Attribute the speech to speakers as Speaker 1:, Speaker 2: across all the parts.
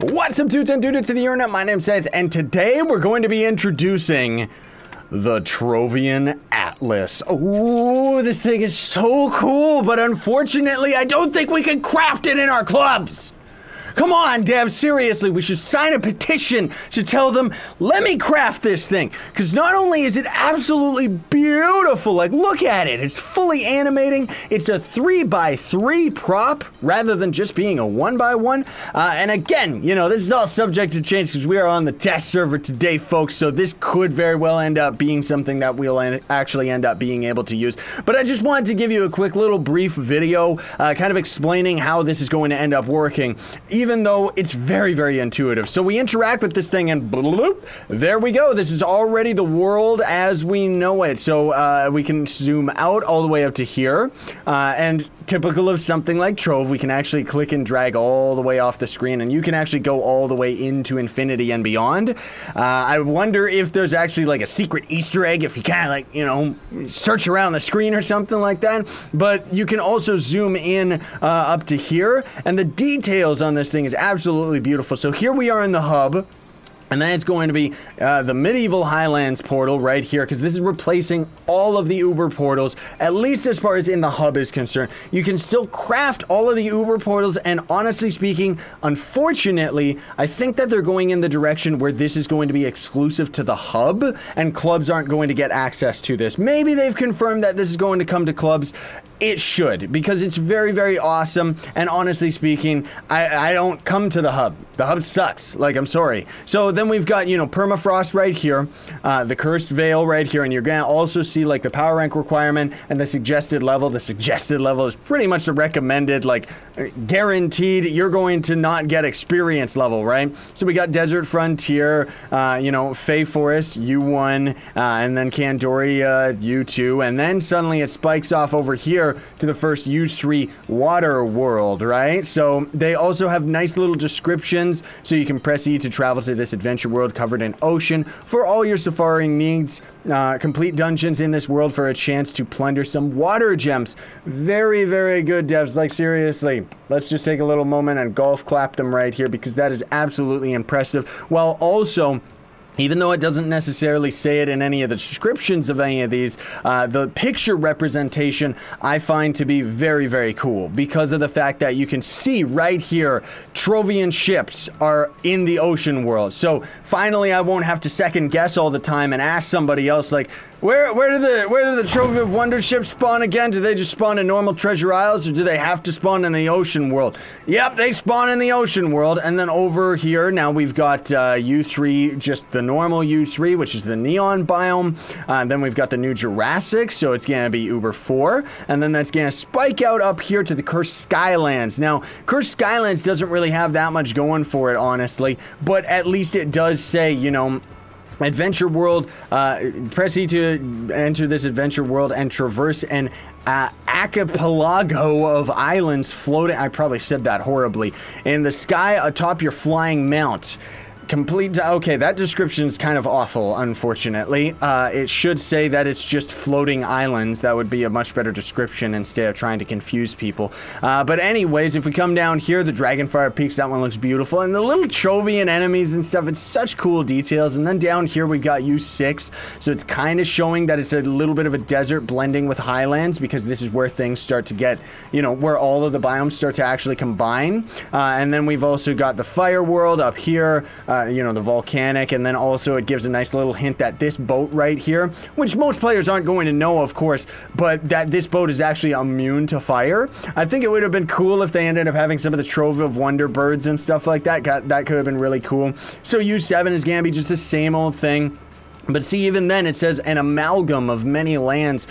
Speaker 1: What's up, dudes and dudettes of the internet? My name's Seth, and today we're going to be introducing the Trovian Atlas. Oh, this thing is so cool, but unfortunately, I don't think we can craft it in our clubs. Come on, devs, seriously, we should sign a petition to tell them, let me craft this thing. Because not only is it absolutely beautiful, like, look at it. It's fully animating. It's a 3x3 prop rather than just being a 1x1. And again, you know, this is all subject to change because we are on the test server today, folks. So this could very well end up being something that we'll actually end up being able to use. But I just wanted to give you a quick little brief video kind of explaining how this is going to end up working, even though it's very, very intuitive. So we interact with this thing and bloop, there we go. This is already the world as we know it. So we can zoom out all the way up to here. And typical of something like Trove, we can actually click and drag all the way off the screen, and you can actually go all the way into infinity and beyond. I wonder if there's actually like a secret Easter egg if you kind of like, you know, search around the screen or something like that. But you can also zoom in up to here, and the details on this thing is absolutely beautiful. So here we are in the hub, and then it's going to be the Medieval Highlands portal right here, because this is replacing all of the Uber portals, at least as far as in the hub is concerned. You can still craft all of the Uber portals, and honestly speaking, unfortunately, I think that they're going in the direction where this is going to be exclusive to the hub, and clubs aren't going to get access to this. Maybe they've confirmed that this is going to come to clubs. It should, because it's very, very awesome, and honestly speaking, I don't come to the hub. The hub sucks. Like, I'm sorry. So then we've got, you know, permafrost right here, the cursed veil right here, and you're gonna also see like the power rank requirement and the suggested level. The suggested level is pretty much the recommended, like, guaranteed you're going to not get experience level, right? So we got Desert Frontier, you know, Fey Forest, U1, and then Kandoria, U2, and then suddenly it spikes off over here to the first U3 water world, right? So they also have nice little descriptions, so you can press E to travel to this adventure world covered in ocean for all your safaring needs. Complete dungeons in this world for a chance to plunder some water gems. Very, very good, devs. Like, seriously, let's just take a little moment and golf clap them right here, because that is absolutely impressive. While also, even though it doesn't necessarily say it in any of the descriptions of any of these, the picture representation I find to be very, very cool, because of the fact that you can see right here, Trovian ships are in the ocean world. So finally, I won't have to second guess all the time and ask somebody else, like, where do the Trophy of Wonder ships spawn again? Do they just spawn in normal treasure isles, or do they have to spawn in the ocean world? Yep, they spawn in the ocean world. And then over here, now we've got U3, just the normal U3, which is the neon biome. Then we've got the new Jurassic, so it's gonna be Uber 4. And then that's gonna spike out up here to the Cursed Skylands. Now, Cursed Skylands doesn't really have that much going for it, honestly, but at least it does say, you know, adventure world, press E to enter this adventure world and traverse an archipelago of islands floating, I probably said that horribly, in the sky atop your flying mount. Complete, okay, that description is kind of awful, unfortunately. It should say that it's just floating islands. That would be a much better description instead of trying to confuse people. But anyways, if we come down here, the Dragonfire Peaks, that one looks beautiful. And the little Trovian enemies and stuff, it's such cool details. And then down here, we've got U6. So it's kind of showing that it's a little bit of a desert blending with highlands, because this is where things start to get, you know, where all of the biomes start to actually combine. And then we've also got the fire world up here, you know, the volcanic, and then also it gives a nice little hint that this boat right here, which most players aren't going to know, of course, but that this boat is actually immune to fire. I think it would have been cool if they ended up having some of the Trove of Wonder birds and stuff like that. That could have been really cool. So U7 is gonna be just the same old thing. But see, even then, it says an amalgam of many lands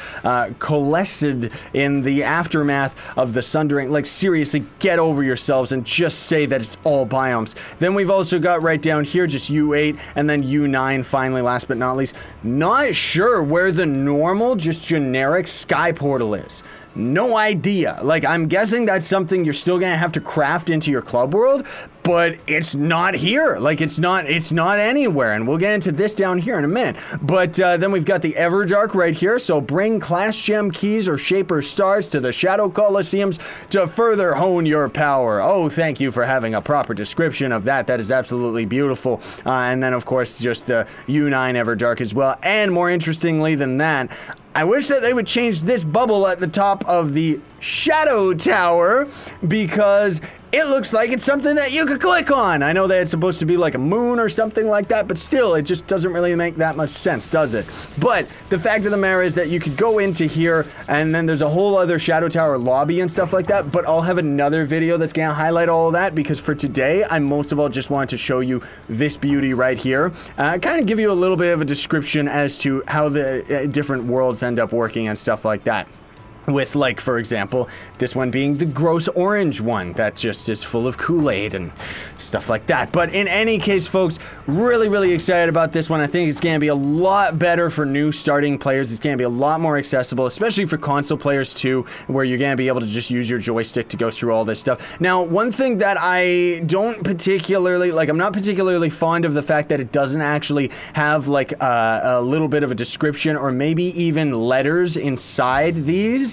Speaker 1: coalesced in the aftermath of the sundering. Like, seriously, get over yourselves and just say that it's all biomes. Then we've also got right down here just U8 and then U9 finally, last but not least. Not sure where the normal, just generic sky portal is. No idea. Like, I'm guessing that's something you're still gonna have to craft into your club world, but it's not here. Like, it's not anywhere, and we'll get into this down here in a minute. But then we've got the Everdark right here, so bring Class Gem keys or Shaper stars to the Shadow Colosseums to further hone your power. Oh, thank you for having a proper description of that. That is absolutely beautiful. And then, of course, just the U9 Everdark as well. And more interestingly than that, I wish that they would change this bubble at the top of the Shadow Tower, because it looks like it's something that you could click on. I know that it's supposed to be like a moon or something like that, but still, it just doesn't really make that much sense, does it? But the fact of the matter is that you could go into here, and then there's a whole other Shadow Tower lobby and stuff like that, but I'll have another video that's gonna highlight all of that, because for today, I most of all just wanted to show you this beauty right here. Kind of give you a little bit of a description as to how the different worlds end up working and stuff like that. With, like, for example, this one being the gross orange one that just is full of Kool-Aid and stuff like that. But in any case, folks, really excited about this one. I think it's going to be a lot better for new starting players. It's going to be a lot more accessible, especially for console players too, where you're going to be able to just use your joystick to go through all this stuff. Now, one thing that I don't particularly, like, I'm not particularly fond of the fact that it doesn't actually have, like, a little bit of a description or maybe even letters inside these.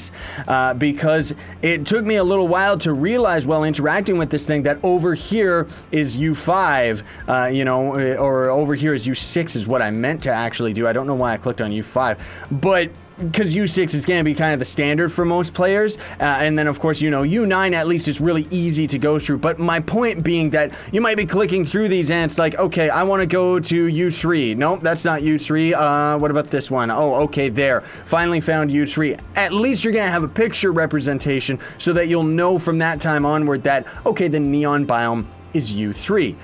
Speaker 1: Because it took me a little while to realize while interacting with this thing that over here is U5, you know, or over here is U6 is what I meant to actually do. I don't know why I clicked on U5, but because U6 is going to be kind of the standard for most players, and then of course, you know, U9 at least is really easy to go through. But my point being that you might be clicking through these and it's like, okay, I want to go to U3. Nope, that's not U3. What about this one? Oh, okay, there. Finally found U3. At least you're going to have a picture representation so that you'll know from that time onward that, okay, the neon biome is U3.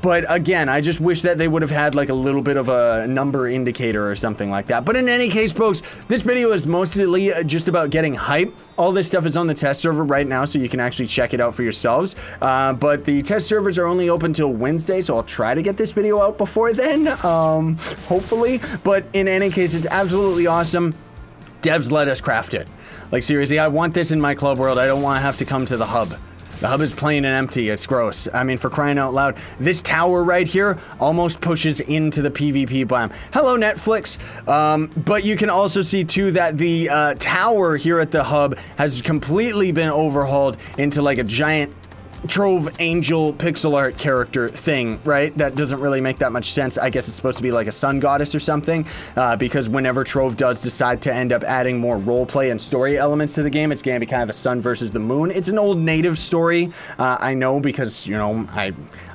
Speaker 1: But again, I just wish that they would have had like a little bit of a number indicator or something like that. But in any case, folks, this video is mostly just about getting hype. All this stuff is on the test server right now, so you can actually check it out for yourselves. But the test servers are only open till Wednesday, so I'll try to get this video out before then, hopefully. But in any case, it's absolutely awesome. Devs, let us craft it. Like, seriously, I want this in my club world. I don't want to have to come to the hub. The hub is plain and empty. It's gross. I mean, for crying out loud, this tower right here almost pushes into the PvP biome. Hello, Netflix. But you can also see, too, that the tower here at the hub has completely been overhauled into, like, a giant Trove angel pixel art character thing, right? That doesn't really make that much sense. I guess it's supposed to be like a sun goddess or something, because whenever Trove does decide to end up adding more roleplay and story elements to the game, it's going to be kind of the sun versus the moon. It's an old native story, I know, because, you know,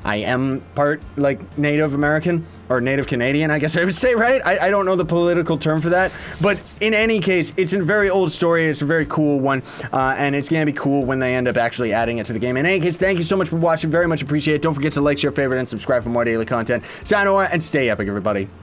Speaker 1: I am part, like, Native American, or Native Canadian, I guess I would say, right? I don't know the political term for that, but in any case, it's a very old story, it's a very cool one, and it's gonna be cool when they end up actually adding it to the game. In any case, thank you so much for watching, very much appreciate it. Don't forget to like, share, favorite, and subscribe for more daily content. Sayonara, and stay epic, everybody.